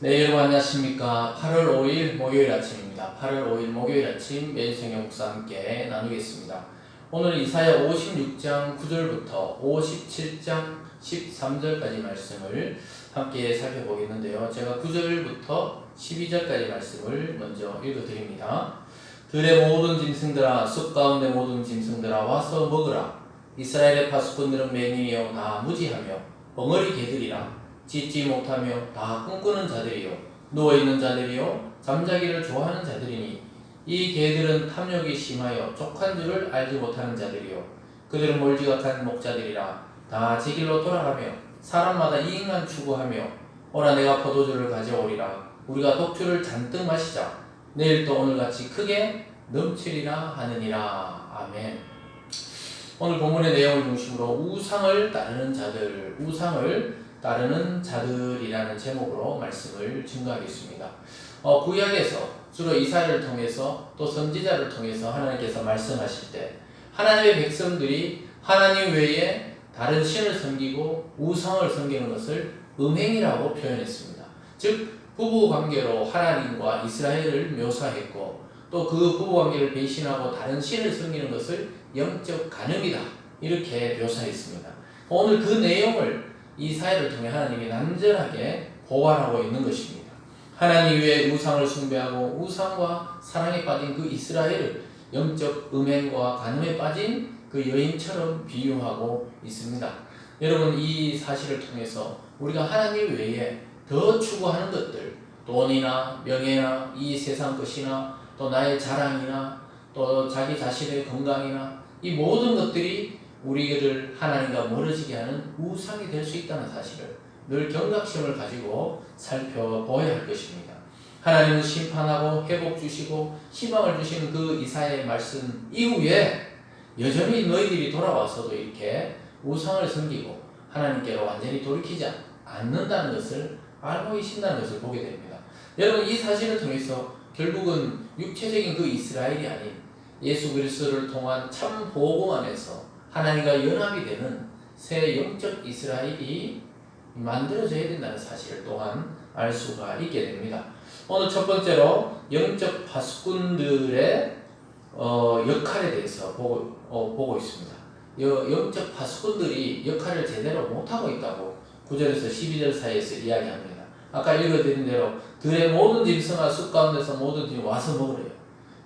네, 여러분 안녕하십니까. 8월 5일 목요일 아침입니다. 8월 5일 목요일 아침 매일성경 목사와 함께 나누겠습니다. 오늘 이사야 56장 9절부터 57장 13절까지 말씀을 함께 살펴보겠는데요. 제가 9절부터 12절까지 말씀을 먼저 읽어드립니다. 들의 모든 짐승들아, 숲 가운데 모든 짐승들아 와서 먹으라. 이스라엘의 파수꾼들은 맹인이요 다 무지하며 벙어리 개들이라. 짖지 못하며 다 꿈꾸는 자들이요 누워있는 자들이요 잠자기를 좋아하는 자들이니 이 개들은 탐욕이 심하여 족한 줄을 알지 못하는 자들이요 그들은 몰지각한 목자들이라. 다 제 길로 돌아가며 사람마다 이익만 추구하며 오라 내가 포도주를 가져오리라. 우리가 독주를 잔뜩 마시자. 내일 또 오늘같이 크게 넘치리라 하느니라. 아멘. 오늘 본문의 내용을 중심으로 우상을 따르는 자들이라는 제목으로 말씀을 증거하겠습니다. 구약에서 주로 이사야를 통해서 또 선지자를 통해서 하나님께서 말씀하실 때 하나님의 백성들이 하나님 외에 다른 신을 섬기고 우상을 섬기는 것을 음행이라고 표현했습니다. 즉 부부관계로 하나님과 이스라엘을 묘사했고 또 그 부부관계를 배신하고 다른 신을 섬기는 것을 영적 간음이다 이렇게 묘사했습니다. 오늘 그 내용을 이사야를 통해 하나님이 난절하게 고발하고 있는 것입니다. 하나님 외에 우상을 숭배하고 우상과 사랑에 빠진 그 이스라엘을 영적 음행과 간음에 빠진 그 여인처럼 비유하고 있습니다. 여러분, 이 사실을 통해서 우리가 하나님 외에 더 추구하는 것들, 돈이나 명예나 이 세상 것이나 또 나의 자랑이나 또 자기 자신의 건강이나 이 모든 것들이 우리를 하나님과 멀어지게 하는 우상이 될 수 있다는 사실을 늘 경각심을 가지고 살펴보아야 할 것입니다. 하나님은 심판하고 회복 주시고 희망을 주시는 그 이사야의 말씀 이후에 여전히 너희들이 돌아와서도 이렇게 우상을 섬기고 하나님께로 완전히 돌이키지 않는다는 것을 알고 계신다는 것을 보게 됩니다. 여러분, 이 사실을 통해서 결국은 육체적인 그 이스라엘이 아닌 예수 그리스도를 통한 참 복음 안에서 하나님과 연합이 되는 새 영적 이스라엘이 만들어져야 된다는 사실 또한 알 수가 있게 됩니다. 오늘 첫 번째로 영적 파수꾼들의 역할에 대해서 보고 있습니다. 영적 파수꾼들이 역할을 제대로 못하고 있다고 9절에서 12절 사이에서 이야기합니다. 아까 읽어드린 대로 들의 모든 짐승아 숲 가운데서 모든 짐이 와서 먹으래요.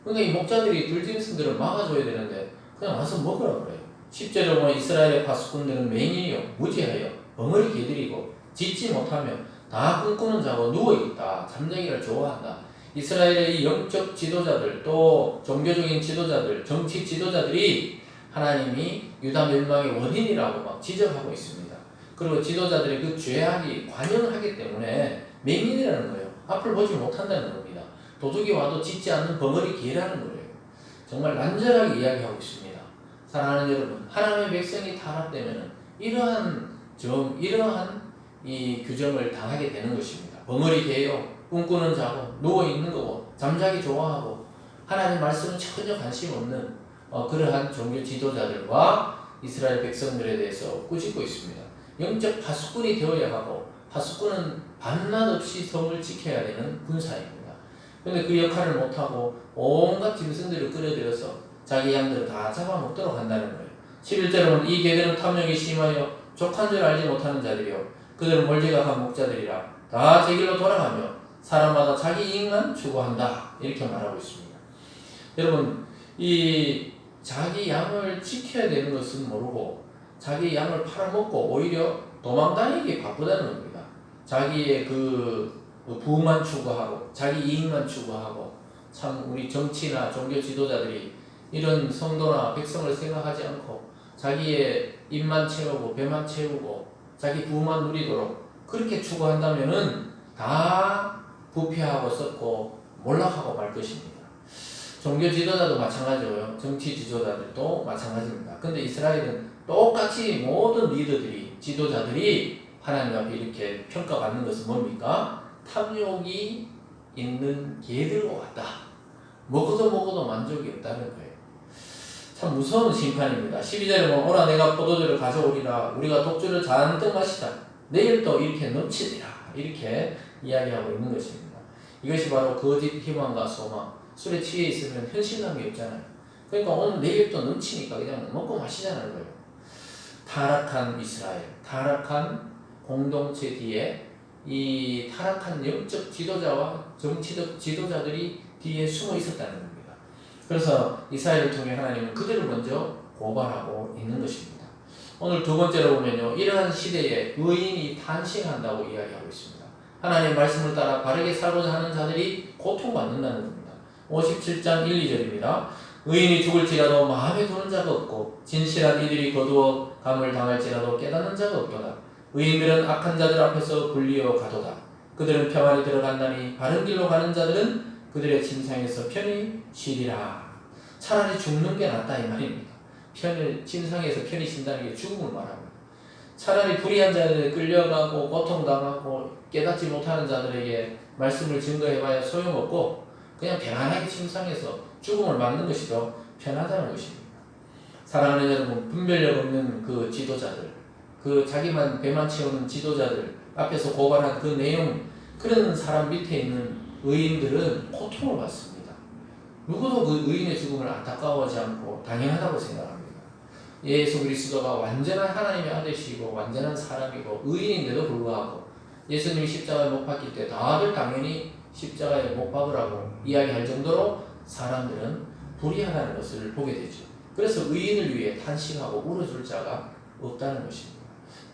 그러니까 이 목자들이 들짐승들을 막아줘야 되는데 그냥 와서 먹으라고 그래요. 10절에 보면 이스라엘의 파수꾼들은 맹인이요 무지하여 벙어리 개들이고 짖지 못하며 다 꿈꾸는 자고 누워있다 잠자기를 좋아한다. 이스라엘의 이 영적 지도자들 또 종교적인 지도자들 정치 지도자들이 하나님이 유다 멸망의 원인이라고 막 지적하고 있습니다. 그리고 지도자들의 그 죄악이 관영을 하기 때문에 맹인이라는 거예요. 앞을 보지 못한다는 겁니다. 도둑이 와도 짖지 않는 벙어리 개라는 거예요. 정말 난절하게 이야기하고 있습니다. 사랑하는 여러분, 하나님의 백성이 타락되면 이러한 이 규정을 당하게 되는 것입니다. 벙어리 개요, 꿈꾸는 자고, 누워있는 거고, 잠자기 좋아하고, 하나님 말씀은 전혀 관심 없는 그러한 종교 지도자들과 이스라엘 백성들에 대해서 꾸짖고 있습니다. 영적 파수꾼이 되어야 하고, 파수꾼은 밤낮 없이 성을 지켜야 되는 군사입니다. 그런데 그 역할을 못하고 온갖 짐승들을 끌어들여서 자기 양들을 다 잡아먹도록 한다는 거예요. 11절은 이 개들은 탐욕이 심하여 족한 줄 알지 못하는 자들이요 그들은 몰지각한 목자들이라. 다 제 길로 돌아가며 사람마다 자기 이익만 추구한다 이렇게 말하고 있습니다. 여러분, 이 자기 양을 지켜야 되는 것은 모르고 자기 양을 팔아먹고 오히려 도망다니기 바쁘다는 겁니다. 자기의 그 부만 추구하고 자기 이익만 추구하고 참 우리 정치나 종교 지도자들이 이런 성도나 백성을 생각하지 않고 자기의 입만 채우고 배만 채우고 자기 부만 누리도록 그렇게 추구한다면은 다 부패하고 썩고 몰락하고 말 것입니다. 종교 지도자도 마찬가지고요. 정치 지도자들도 마찬가지입니다. 근데 이스라엘은 똑같이 모든 리더들이 지도자들이 하나님 앞에 이렇게 평가받는 것은 뭡니까? 탐욕이 있는 개들과 같다. 먹어도 만족이 없다는 거예요. 참 무서운 심판입니다. 12절에 보면 오라 내가 포도주를 가져오리라. 우리가 독주를 잔뜩 마시자. 내일도 이렇게 넘치리라 이렇게 이야기하고 있는 것입니다. 이것이 바로 거짓 희망과 소망. 술에 취해 있으면 현실감이 없잖아요. 그러니까 오늘 내일도 넘치니까 그냥 먹고 마시자는 거예요. 타락한 이스라엘, 타락한 공동체 뒤에 이 타락한 영적 지도자와 정치적 지도자들이 뒤에 숨어 있었다는 겁니다. 그래서 이스라엘을 통해 하나님은 그들을 먼저 고발하고 있는 것입니다. 오늘 두 번째로 보면요, 이러한 시대에 의인이 탄식한다고 이야기하고 있습니다. 하나님의 말씀을 따라 바르게 살고자 하는 자들이 고통받는다는 겁니다. 57장 1, 2절입니다. 의인이 죽을지라도 마음에 두는 자가 없고 진실한 이들이 거두어 감을 당할지라도 깨닫는 자가 없도다. 의인들은 악한 자들 앞에서 불리어 가도다. 그들은 평안히 들어간다니 바른 길로 가는 자들은 그들의 침상에서 편히 쉬리라. 차라리 죽는 게 낫다 이 말입니다. 침상에서 편히 쉰다는 게 죽음을 말합니다. 차라리 불의한 자들에 끌려가고 고통당하고 깨닫지 못하는 자들에게 말씀을 증거해봐야 소용없고 그냥 편안하게 침상에서 죽음을 맞는 것이 더 편하다는 것입니다. 사랑하는 여러분, 분별력 없는 그 지도자들, 그 자기만 배만 채우는 지도자들 앞에서 고발한 그 내용, 그런 사람 밑에 있는 의인들은 고통을 받습니다. 누구도 그 의인의 죽음을 안타까워하지 않고 당연하다고 생각합니다. 예수 그리스도가 완전한 하나님의 아들이시고 완전한 사람이고 의인인데도 불구하고 예수님이 십자가에 못 박힐 때 다들 당연히 십자가에 못 박으라고 이야기할 정도로 사람들은 불의하다는 것을 보게 되죠. 그래서 의인을 위해 탄식하고 울어줄 자가 없다는 것입니다.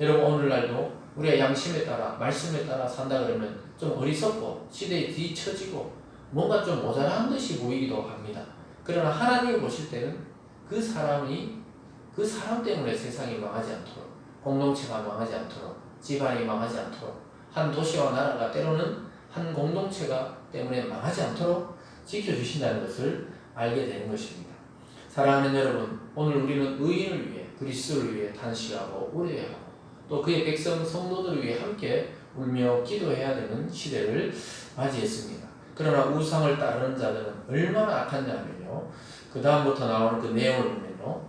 여러분, 오늘날도 우리가 양심에 따라 말씀에 따라 산다 그러면 좀 어리석고 시대에 뒤처지고 뭔가 좀 모자란 듯이 보이기도 합니다. 그러나 하나님이 보실 때는 그 사람 때문에 세상이 망하지 않도록, 공동체가 망하지 않도록, 집안이 망하지 않도록, 한 도시와 나라가 때로는 한 공동체가 때문에 망하지 않도록 지켜주신다는 것을 알게 되는 것입니다. 사랑하는 여러분, 오늘 우리는 의인을 위해, 그리스도를 위해 탄식하고 우려해야 하고 또 그의 백성 성도들을 위해 함께 울며 기도해야 되는 시대를 맞이했습니다. 그러나 우상을 따르는 자들은 얼마나 악한냐면요, 그 다음부터 나오는 그 내용을 보면요,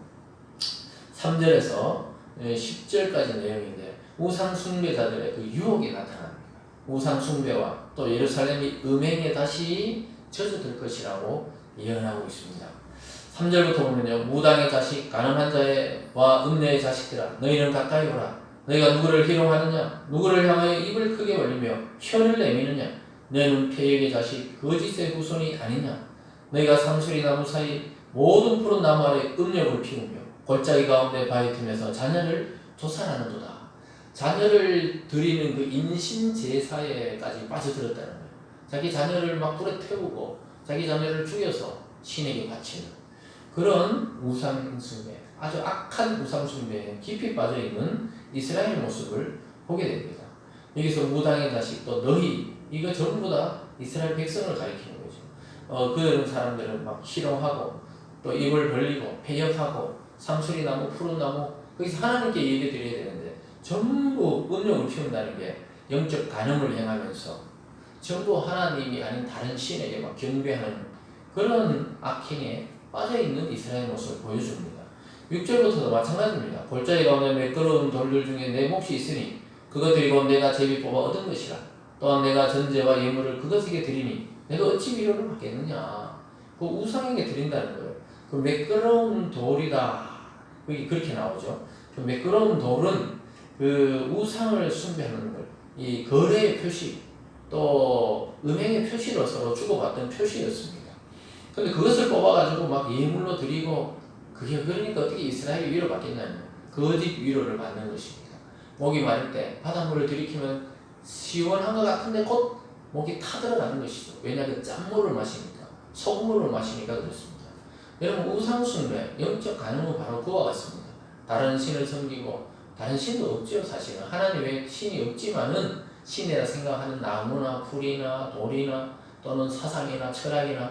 3절에서 10절까지 내용인데 우상 숭배자들의 그 유혹이 나타납니다. 우상 숭배와 또 예루살렘이 음행에 다시 젖어들 것이라고 예언하고 있습니다. 3절부터 보면요, 무당의 자식, 가늠한 자와 음녀의 자식들아, 너희는 가까이 오라. 너희가 누구를 희롱하느냐? 누구를 향하여 입을 크게 벌리며 혀를 내미느냐? 너희는 폐역의 자식, 거짓의 후손이 아니냐? 너희가 상수리 나무 사이 모든 푸른 나무 아래 음력을 피우며 골짜기 가운데 바위 틈에서 자녀를 도살하는도다. 자녀를 드리는 그 인신 제사에까지 빠져들었다는 거예요. 자기 자녀를 막 불에 태우고 자기 자녀를 죽여서 신에게 바치는 그런 우상숭배, 아주 악한 우상숭배에 깊이 빠져있는 이스라엘 모습을 보게 됩니다. 여기서 무당의 자식, 또 너희, 이거 전부 다 이스라엘 백성을 가리키는 거죠. 그런 사람들은 막 희롱하고 또 입을 벌리고 패역하고 상수리 나무, 푸른 나무, 거기서 하나님께 예배 드려야 되는데 전부 음욕을 피운다는 게 영적 간음을 행하면서 전부 하나님이 아닌 다른 신에게 막 경배하는 그런 악행에 빠져있는 이스라엘 모습을 보여줍니다. 6절부터도 마찬가지입니다. 골짜기 가운데 매끄러운 돌들 중에 내 몫이 있으니 그것 곧 내가 제비 뽑아 얻은 것이라. 또한 내가 전제와 예물을 그것에게 드리니 내가 어찌 위로를 받겠느냐. 그 우상에게 드린다는 거예요. 그 매끄러운 돌이다. 여기 그렇게 나오죠. 그 매끄러운 돌은 그 우상을 숭배하는 것, 이 거래의 표시, 또 음행의 표시로 서로 주고받던 표시였습니다. 근데 그것을 뽑아가지고 막 예물로 드리고, 그게 그러니까 어떻게 이스라엘이 위로받겠냐면 거짓 위로를 받는 것입니다. 목이 마를 때 바닷물을 들이키면 시원한 것 같은데 곧 목이 타들어가는 것이죠. 왜냐하면 짠물을 마시니까, 소금물을 마시니까 그렇습니다. 여러분, 우상숭배, 영적 간음은 바로 그와 같습니다. 다른 신을 섬기고, 다른 신도 없죠. 사실은 하나님 외에 신이 없지만은 신이라 생각하는 나무나 풀이나 돌이나 또는 사상이나 철학이나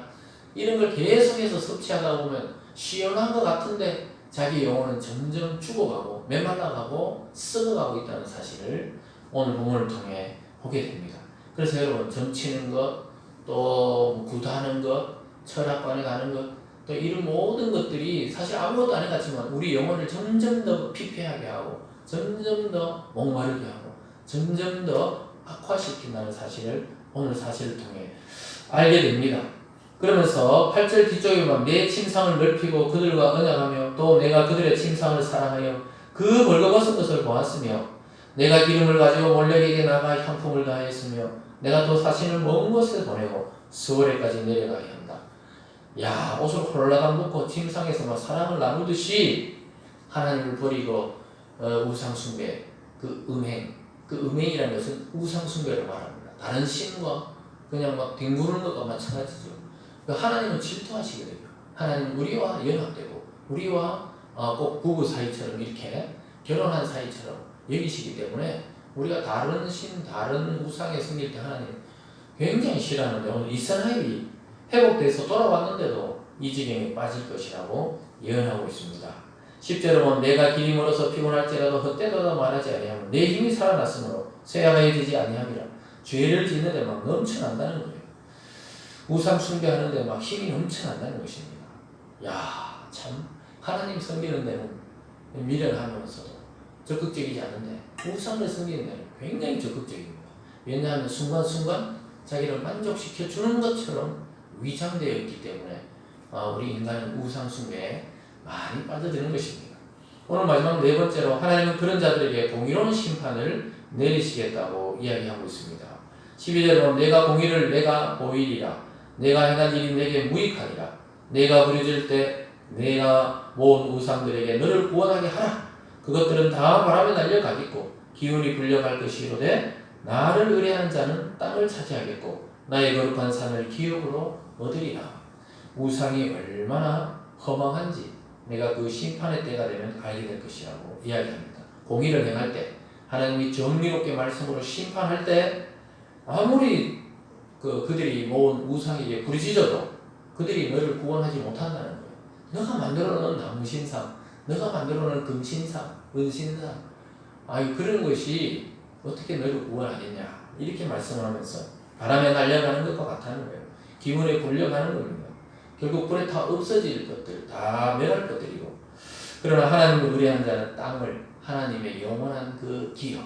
이런 걸 계속해서 섭취하다 보면 시원한 것 같은데 자기 영혼은 점점 죽어가고 메말라가고 썩어가고 있다는 사실을 오늘 본문을 통해 보게 됩니다. 그래서 여러분, 점치는 것, 또 구두하는 것, 철학관에 가는 것, 또 이런 모든 것들이 사실 아무것도 아닌 것 같지만 우리 영혼을 점점 더 피폐하게 하고 점점 더 목마르게 하고 점점 더 악화시킨다는 사실을 오늘 사실을 통해 알게 됩니다. 그러면서 8절 뒤쪽에 보면 내 침상을 넓히고 그들과 언약하며 또 내가 그들의 침상을 사랑하여 그 벌거벗은 것을 보았으며 내가 기름을 가지고 몰렉에게 나가 향품을 다했으며 내가 또 사신을 먼 곳에 보내고 스월에까지 내려가게 한다. 야, 옷을 홀라당 묶고 침상에서 막 사랑을 나누듯이 하나님을 버리고 우상숭배, 그 음행이라는 것은 우상숭배를 말합니다. 다른 신과 그냥 막 뒹구는 것과 마찬가지죠. 하나님은 질투하시게 돼요. 하나님은 우리와 연합되고 우리와 꼭 부부 사이처럼 이렇게 결혼한 사이처럼 여기시기 때문에 우리가 다른 신, 다른 우상에 섬길 때 하나님 굉장히 싫어하는데 오늘 이스라엘이 회복돼서 돌아왔는데도 이 지경에 빠질 것이라고 예언하고 있습니다. 10절에 보면 내가 길이 멀어서 피곤할지라도 헛되도다 말하지 아니하면 내 힘이 살아났으므로 쇠약하게 되지 아니함이라. 죄를 짓는데 막 넘쳐난다는 거예요. 우상 숭배하는데 막 힘이 넘쳐난다는 것입니다. 야, 참 하나님 섬기는 데는 미련하면서도 적극적이지 않은데 우상을 섬기는 데는 굉장히 적극적입니다. 왜냐하면 순간순간 자기를 만족시켜 주는 것처럼 위장되어 있기 때문에 우리 인간은 우상 숭배에 많이 빠져드는 것입니다. 오늘 마지막 네 번째로 하나님은 그런 자들에게 공의로운 심판을 내리시겠다고 이야기하고 있습니다. 12절에 보면 내가 공의를 내가 보이리라. 내가 행한 일이 내게 무익하리라. 내가 부르짖을 때 내가 모은 우상들에게 너를 구원하게 하라. 그것들은 다 바람에 날려가겠고 기운이 불려갈 것이로되 나를 의뢰하는 자는 땅을 차지하겠고 나의 거룩한 산을 기업으로 얻으리라. 우상이 얼마나 허망한지 내가 그 심판의 때가 되면 알게 될 것이라고 이야기합니다. 공의를 행할 때 하나님이 정의롭게 말씀으로 심판할 때 아무리 그들이 모은 우상에게 부르짖어도 그들이 너를 구원하지 못한다는 거예요. 너가 만들어놓은 나무신상, 너가 만들어놓은 금신상, 은신상, 그런 것이 어떻게 너를 구원하겠냐 이렇게 말씀을 하면서 바람에 날려가는 것과 같다는 거예요. 기운에 불려가는 겁니다. 결국 불에 다 없어질 것들, 다 멸할 것들이고, 그러나 하나님을 의뢰한 자는 땅을 하나님의 영원한 그 기업,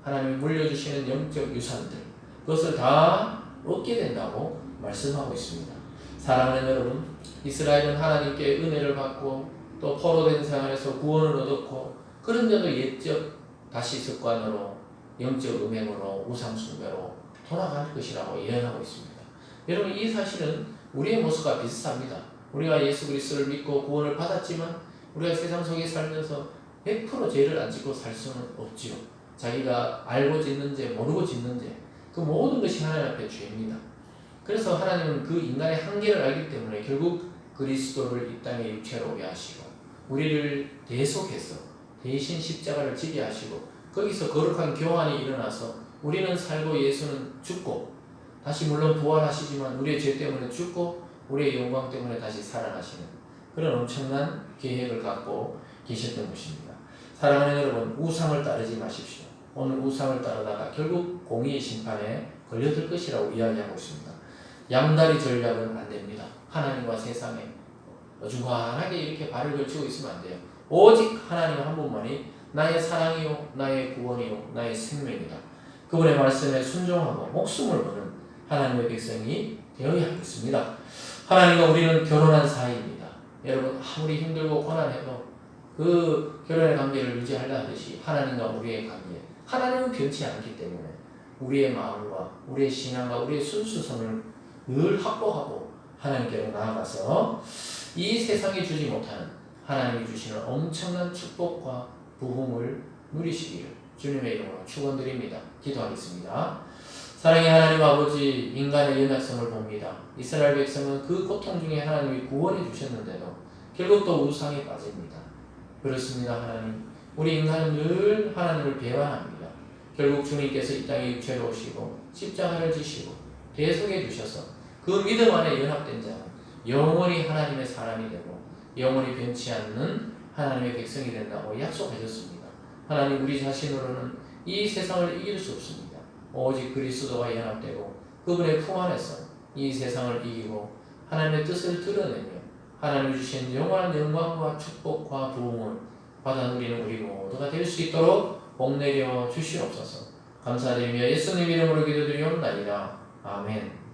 하나님이 물려주시는 영적 유산들, 그것을 다 얻게 된다고 말씀하고 있습니다. 사랑하는 여러분, 이스라엘은 하나님께 은혜를 받고 또 포로된 생활에서 구원을 얻었고, 그런데도 옛적 다시 습관으로 영적 음행으로 우상숭배로 돌아갈 것이라고 예언하고 있습니다. 여러분, 이 사실은 우리의 모습과 비슷합니다. 우리가 예수 그리스도를 믿고 구원을 받았지만 우리가 세상 속에 살면서 100% 죄를 안 짓고 살 수는 없지요. 자기가 알고 짓는 죄, 모르고 짓는 죄, 그 모든 것이 하나님 앞에 죄입니다. 그래서 하나님은 그 인간의 한계를 알기 때문에 결국 그리스도를 이 땅에 육체로 오게 하시고 우리를 대속해서 대신 십자가를 지게 하시고 거기서 거룩한 교환이 일어나서 우리는 살고 예수는 죽고 다시 물론 부활하시지만 우리의 죄 때문에 죽고 우리의 영광 때문에 다시 살아나시는 그런 엄청난 계획을 갖고 계셨던 것입니다. 사랑하는 여러분, 우상을 따르지 마십시오. 오늘 우상을 따르다가 결국 공의의 심판에 걸려들 것이라고 이야기하고 있습니다. 양다리 전략은 안 됩니다. 하나님과 세상에 어중간하게 이렇게 발을 걸치고 있으면 안 돼요. 오직 하나님 한 분만이 나의 사랑이요, 나의 구원이요, 나의 생명이다. 그분의 말씀에 순종하고 목숨을 거는 하나님의 백성이 되어야 하겠습니다. 하나님과 우리는 결혼한 사이입니다. 여러분, 아무리 힘들고 고난해도 그 결혼의 관계를 유지하려 하듯이 하나님과 우리의 관계, 하나님은 변치 않기 때문에 우리의 마음과 우리의 신앙과 우리의 순수성을 늘 확보하고 하나님께로 나아가서 이 세상이 주지 못하는 하나님이 주시는 엄청난 축복과 부흥을 누리시기를 주님의 이름으로 축원드립니다. 기도하겠습니다. 사랑의 하나님 아버지, 인간의 연약성을 봅니다. 이스라엘 백성은 그 고통 중에 하나님이 구원해 주셨는데도 결국 또 우상에 빠집니다. 그렇습니다. 하나님, 우리 인간은 늘 하나님을 배반합니다. 결국 주님께서 이 땅에 육체로 오시고 십자가를 지시고 대속해 주셔서 그 믿음 안에 연합된 자는 영원히 하나님의 사람이 되고 영원히 변치 않는 하나님의 백성이 된다고 약속하셨습니다. 하나님, 우리 자신으로는 이 세상을 이길 수 없습니다. 오직 그리스도와 연합되고 그분의 품 안에서 이 세상을 이기고 하나님의 뜻을 드러내며 하나님이 주신 영원한 영광과 축복과 부흥을 받아 누리는 우리 모두가 될 수 있도록 복내려 주시옵소서. 감사드리며 예수님 이름으로 기도드리옵나이다. 아멘.